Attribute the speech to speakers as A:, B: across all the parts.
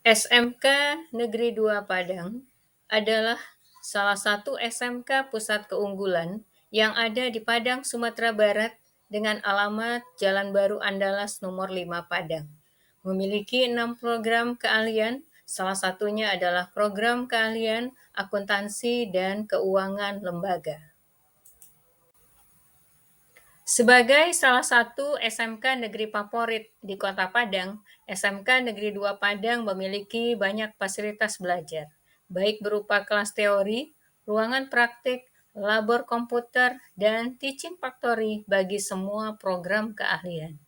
A: SMK Negeri 2 Padang adalah salah satu SMK pusat keunggulan yang ada di Padang, Sumatera Barat dengan alamat Jalan Baru Andalas nomor 5 Padang. Memiliki 6 program keahlian, salah satunya adalah program keahlian akuntansi dan keuangan lembaga. Sebagai salah satu SMK negeri favorit di Kota Padang, SMK Negeri 2 Padang memiliki banyak fasilitas belajar, baik berupa kelas teori, ruangan praktik, labor komputer, dan teaching factory bagi semua program keahlian.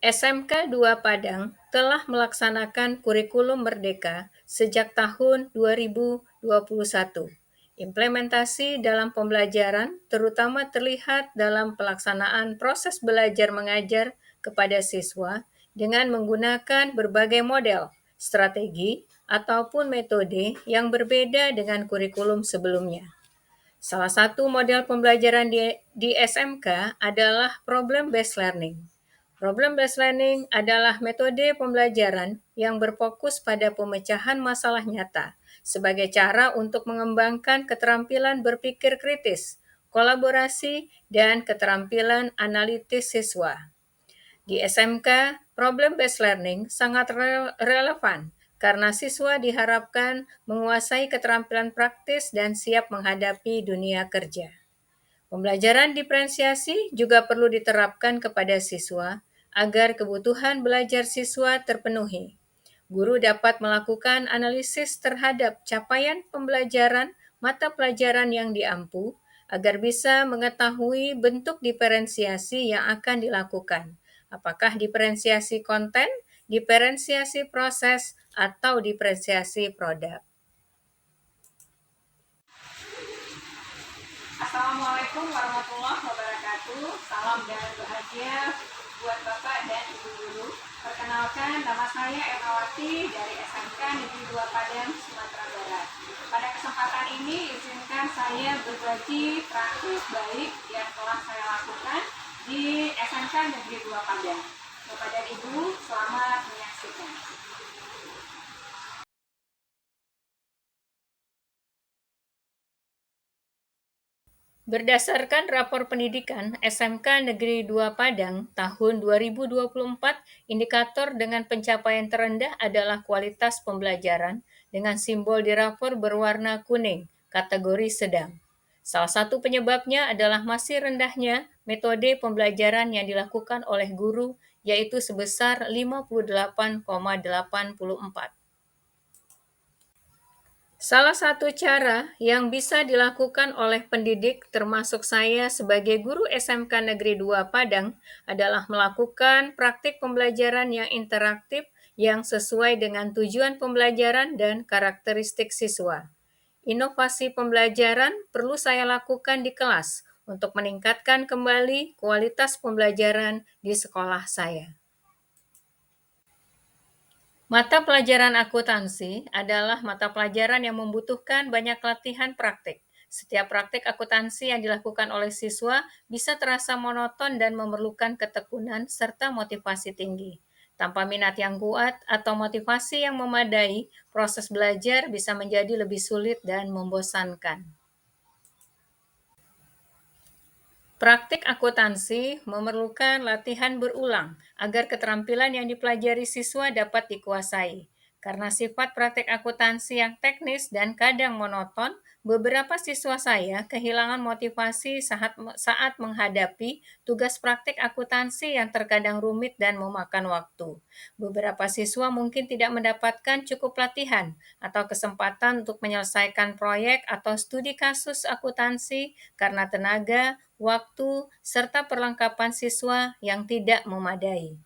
A: SMK 2 Padang telah melaksanakan kurikulum merdeka sejak tahun 2021. Implementasi dalam pembelajaran terutama terlihat dalam pelaksanaan proses belajar mengajar kepada siswa dengan menggunakan berbagai model, strategi, ataupun metode yang berbeda dengan kurikulum sebelumnya. Salah satu model pembelajaran di SMK adalah problem based learning. Problem based learning adalah metode pembelajaran yang berfokus pada pemecahan masalah nyata sebagai cara untuk mengembangkan keterampilan berpikir kritis, kolaborasi, dan keterampilan analitis siswa. Di SMK, problem based learning sangat relevan karena siswa diharapkan menguasai keterampilan praktis dan siap menghadapi dunia kerja. Pembelajaran diferensiasi juga perlu diterapkan kepada siswa agar kebutuhan belajar siswa terpenuhi. Guru dapat melakukan analisis terhadap capaian pembelajaran mata pelajaran yang diampu agar bisa mengetahui bentuk diferensiasi yang akan dilakukan. Apakah diferensiasi konten, diferensiasi proses, atau diferensiasi produk. Assalamualaikum warahmatullahi wabarakatuh. Salam dan bahagia buat Bapak dan Ibu guru. Perkenalkan, nama saya Ernawati dari SMK Negeri 2 Padang, Sumatera Barat. Pada kesempatan ini, izinkan saya berbagi praktik baik yang telah saya lakukan di SMK Negeri 2 Padang. Bapak dan Ibu, selamat menyaksikan. Berdasarkan rapor pendidikan SMK Negeri 2 Padang tahun 2024, indikator dengan pencapaian terendah adalah kualitas pembelajaran dengan simbol di rapor berwarna kuning, kategori sedang. Salah satu penyebabnya adalah masih rendahnya metode pembelajaran yang dilakukan oleh guru, yaitu sebesar 58,84. Salah satu cara yang bisa dilakukan oleh pendidik termasuk saya sebagai guru SMK Negeri 2 Padang adalah melakukan praktik pembelajaran yang interaktif yang sesuai dengan tujuan pembelajaran dan karakteristik siswa. Inovasi pembelajaran perlu saya lakukan di kelas untuk meningkatkan kembali kualitas pembelajaran di sekolah saya. Mata pelajaran akuntansi adalah mata pelajaran yang membutuhkan banyak latihan praktik. Setiap praktik akuntansi yang dilakukan oleh siswa bisa terasa monoton dan memerlukan ketekunan serta motivasi tinggi. Tanpa minat yang kuat atau motivasi yang memadai, proses belajar bisa menjadi lebih sulit dan membosankan. Praktik akuntansi memerlukan latihan berulang agar keterampilan yang dipelajari siswa dapat dikuasai. Karena sifat praktik akuntansi yang teknis dan kadang monoton, beberapa siswa saya kehilangan motivasi saat menghadapi tugas praktik akuntansi yang terkadang rumit dan memakan waktu. Beberapa siswa mungkin tidak mendapatkan cukup latihan atau kesempatan untuk menyelesaikan proyek atau studi kasus akuntansi karena tenaga, waktu, serta perlengkapan siswa yang tidak memadai.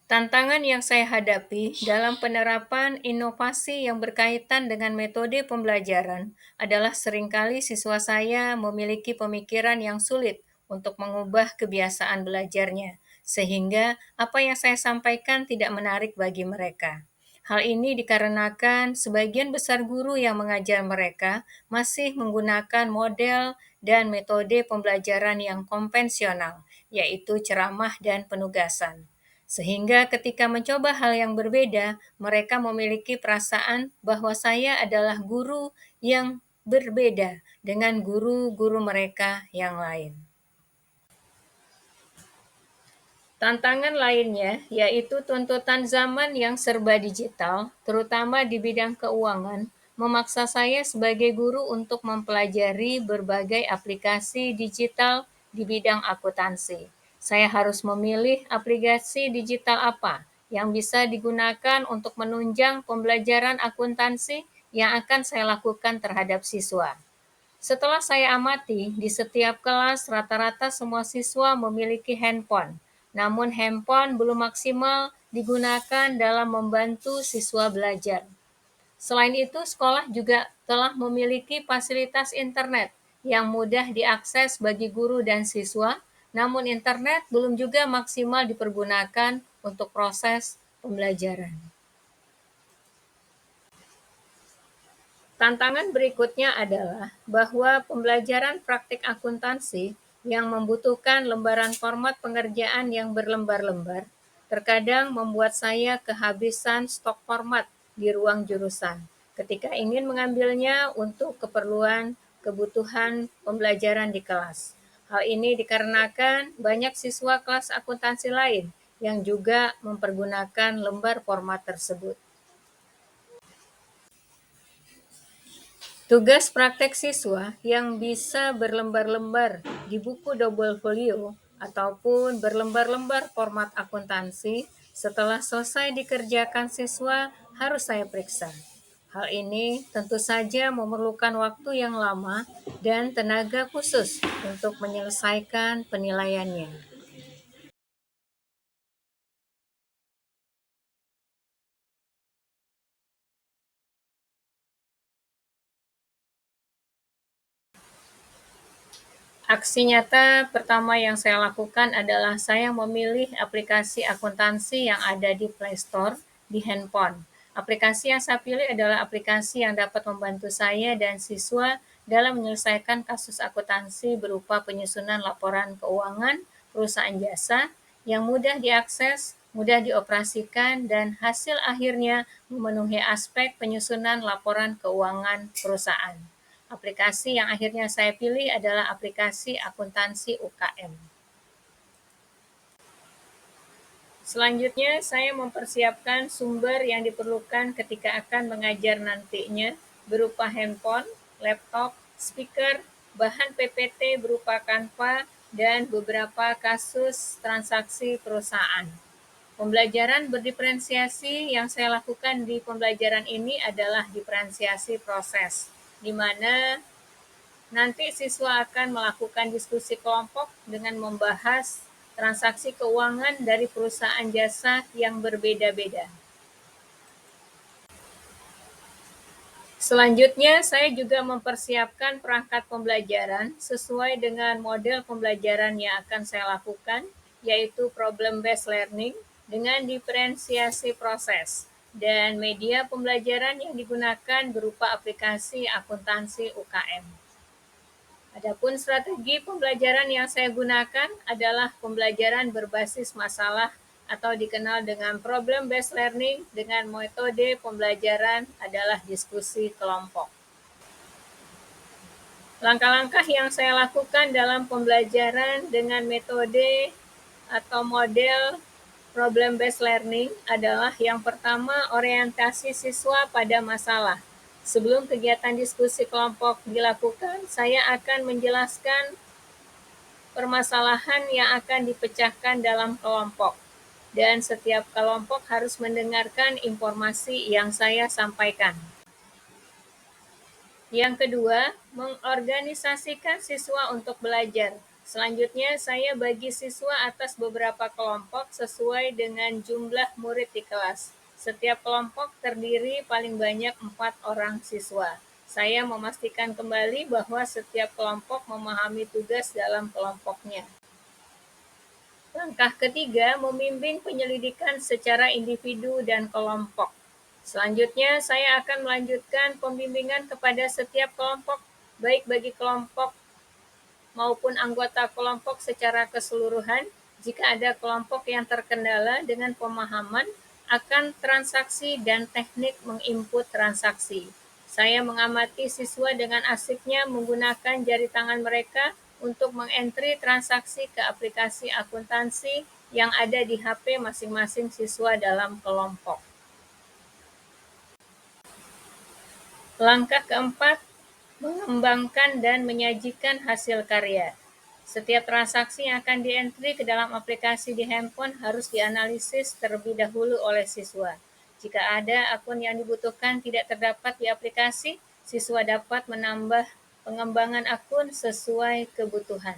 A: Tantangan yang saya hadapi dalam penerapan inovasi yang berkaitan dengan metode pembelajaran adalah seringkali siswa saya memiliki pemikiran yang sulit untuk mengubah kebiasaan belajarnya, sehingga apa yang saya sampaikan tidak menarik bagi mereka. Hal ini dikarenakan sebagian besar guru yang mengajar mereka masih menggunakan model dan metode pembelajaran yang konvensional, yaitu ceramah dan penugasan. Sehingga ketika mencoba hal yang berbeda, mereka memiliki perasaan bahwa saya adalah guru yang berbeda dengan guru-guru mereka yang lain. Tantangan lainnya yaitu tuntutan zaman yang serba digital, terutama di bidang keuangan, memaksa saya sebagai guru untuk mempelajari berbagai aplikasi digital di bidang akuntansi. Saya harus memilih aplikasi digital apa yang bisa digunakan untuk menunjang pembelajaran akuntansi yang akan saya lakukan terhadap siswa. Setelah saya amati, di setiap kelas rata-rata semua siswa memiliki handphone, namun handphone belum maksimal digunakan dalam membantu siswa belajar. Selain itu, sekolah juga telah memiliki fasilitas internet yang mudah diakses bagi guru dan siswa, namun internet belum juga maksimal dipergunakan untuk proses pembelajaran. Tantangan berikutnya adalah bahwa pembelajaran praktik akuntansi yang membutuhkan lembaran format pengerjaan yang berlembar-lembar terkadang membuat saya kehabisan stok format di ruang jurusan ketika ingin mengambilnya untuk keperluan kebutuhan pembelajaran di kelas. Hal ini dikarenakan banyak siswa kelas akuntansi lain yang juga mempergunakan lembar format tersebut. Tugas praktek siswa yang bisa berlembar-lembar di buku double folio ataupun berlembar-lembar format akuntansi setelah selesai dikerjakan siswa harus saya periksa. Hal ini tentu saja memerlukan waktu yang lama dan tenaga khusus untuk menyelesaikan penilaiannya. Aksi nyata pertama yang saya lakukan adalah saya memilih aplikasi akuntansi yang ada di Play Store di handphone. Aplikasi yang saya pilih adalah aplikasi yang dapat membantu saya dan siswa dalam menyelesaikan kasus akuntansi berupa penyusunan laporan keuangan perusahaan jasa yang mudah diakses, mudah dioperasikan, dan hasil akhirnya memenuhi aspek penyusunan laporan keuangan perusahaan. Aplikasi yang akhirnya saya pilih adalah aplikasi akuntansi UKM. Selanjutnya, saya mempersiapkan sumber yang diperlukan ketika akan mengajar nantinya berupa handphone, laptop, speaker, bahan PPT berupa Canva, dan beberapa kasus transaksi perusahaan. Pembelajaran berdiferensiasi yang saya lakukan di pembelajaran ini adalah diferensiasi proses, di mana nanti siswa akan melakukan diskusi kelompok dengan membahas transaksi keuangan dari perusahaan jasa yang berbeda-beda. Selanjutnya, saya juga mempersiapkan perangkat pembelajaran sesuai dengan model pembelajaran yang akan saya lakukan, yaitu problem-based learning dengan diferensiasi proses, dan media pembelajaran yang digunakan berupa aplikasi akuntansi UKM. Adapun strategi pembelajaran yang saya gunakan adalah pembelajaran berbasis masalah atau dikenal dengan problem-based learning dengan metode pembelajaran adalah diskusi kelompok. Langkah-langkah yang saya lakukan dalam pembelajaran dengan metode atau model problem-based learning adalah yang pertama orientasi siswa pada masalah. Sebelum kegiatan diskusi kelompok dilakukan, saya akan menjelaskan permasalahan yang akan dipecahkan dalam kelompok, dan setiap kelompok harus mendengarkan informasi yang saya sampaikan. Yang kedua, mengorganisasikan siswa untuk belajar. Selanjutnya, saya bagi siswa atas beberapa kelompok sesuai dengan jumlah murid di kelas. Setiap kelompok terdiri paling banyak 4 orang siswa. Saya memastikan kembali bahwa setiap kelompok memahami tugas dalam kelompoknya. Langkah ketiga, membimbing penyelidikan secara individu dan kelompok. Selanjutnya, saya akan melanjutkan pembimbingan kepada setiap kelompok, baik bagi kelompok maupun anggota kelompok secara keseluruhan jika ada kelompok yang terkendala dengan pemahaman akan transaksi dan teknik menginput transaksi. Saya mengamati siswa dengan asiknya menggunakan jari tangan mereka untuk mengentri transaksi ke aplikasi akuntansi yang ada di HP masing-masing siswa dalam kelompok. Langkah keempat, mengembangkan dan menyajikan hasil karya. Setiap transaksi yang akan dientri ke dalam aplikasi di handphone harus dianalisis terlebih dahulu oleh siswa. Jika ada akun yang dibutuhkan tidak terdapat di aplikasi, siswa dapat menambah pengembangan akun sesuai kebutuhan.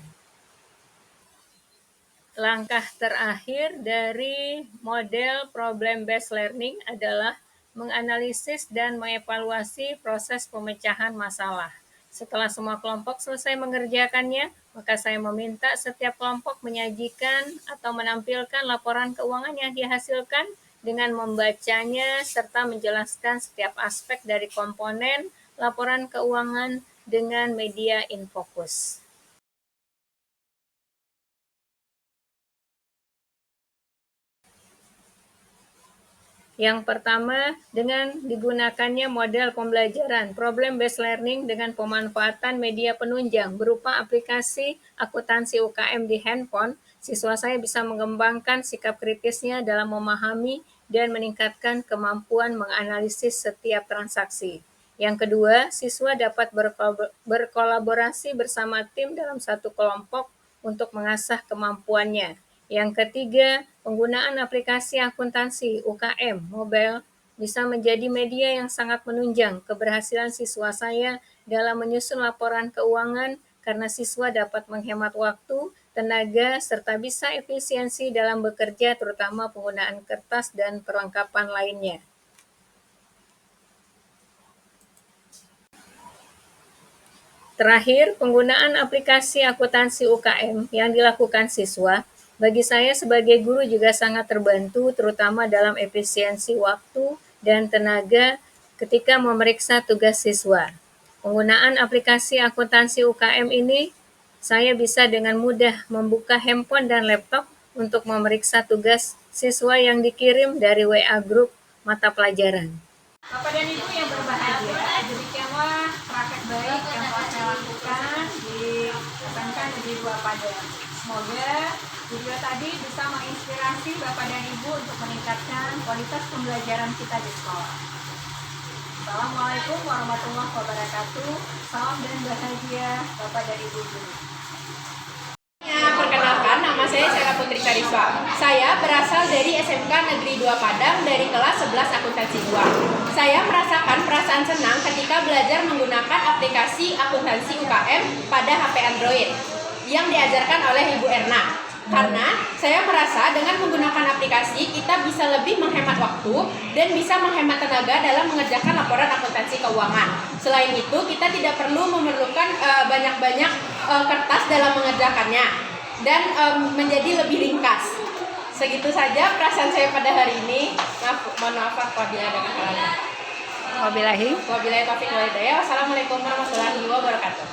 A: Langkah terakhir dari model problem-based learning adalah menganalisis dan mengevaluasi proses pemecahan masalah. Setelah semua kelompok selesai mengerjakannya, maka saya meminta setiap kelompok menyajikan atau menampilkan laporan keuangan yang dihasilkan dengan membacanya serta menjelaskan setiap aspek dari komponen laporan keuangan dengan media InFocus. Yang pertama, dengan digunakannya model pembelajaran problem-based learning dengan pemanfaatan media penunjang berupa aplikasi akuntansi UKM di handphone, siswa saya bisa mengembangkan sikap kritisnya dalam memahami dan meningkatkan kemampuan menganalisis setiap transaksi. Yang kedua, siswa dapat berkolaborasi bersama tim dalam satu kelompok untuk mengasah kemampuannya. Yang ketiga, penggunaan aplikasi akuntansi UKM mobile bisa menjadi media yang sangat menunjang keberhasilan siswa saya dalam menyusun laporan keuangan karena siswa dapat menghemat waktu, tenaga, serta bisa efisiensi dalam bekerja terutama penggunaan kertas dan perlengkapan lainnya. Terakhir, penggunaan aplikasi akuntansi UKM yang dilakukan siswa, bagi saya sebagai guru juga sangat terbantu terutama dalam efisiensi waktu dan tenaga ketika memeriksa tugas siswa. Penggunaan aplikasi akuntansi UKM ini, saya bisa dengan mudah membuka handphone dan laptop untuk memeriksa tugas siswa yang dikirim dari WA Group mata pelajaran. Bapak dan Ibu yang berbahagia, demikianlah praktek baik yang telah saya lakukan di SMK Negeri 2 Padang. Semoga video tadi bisa menginspirasi Bapak dan Ibu untuk meningkatkan kualitas pembelajaran kita di sekolah. Assalamualaikum warahmatullahi wabarakatuh. Salam dan bahagia Bapak dan Ibu guru.
B: Perkenalkan, nama saya Sela Putri Kariswa. Saya berasal dari SMK Negeri 2 Padang dari kelas 11 akuntansi 2. Saya merasakan perasaan senang ketika belajar menggunakan aplikasi akuntansi UKM pada HP Android yang diajarkan oleh Ibu Erna. Karena saya merasa dengan menggunakan aplikasi kita bisa lebih menghemat waktu dan bisa menghemat tenaga dalam mengerjakan laporan akuntansi keuangan. Selain itu, kita tidak perlu memerlukan banyak-banyak kertas dalam mengerjakannya dan menjadi lebih ringkas. Segitu saja perasaan saya pada hari ini. Mohon maaf apabila ada kesalahan.
A: Wabillahi
B: Wabillahi taufiq wal hidayah. Wassalamualaikum warahmatullahi wabarakatuh.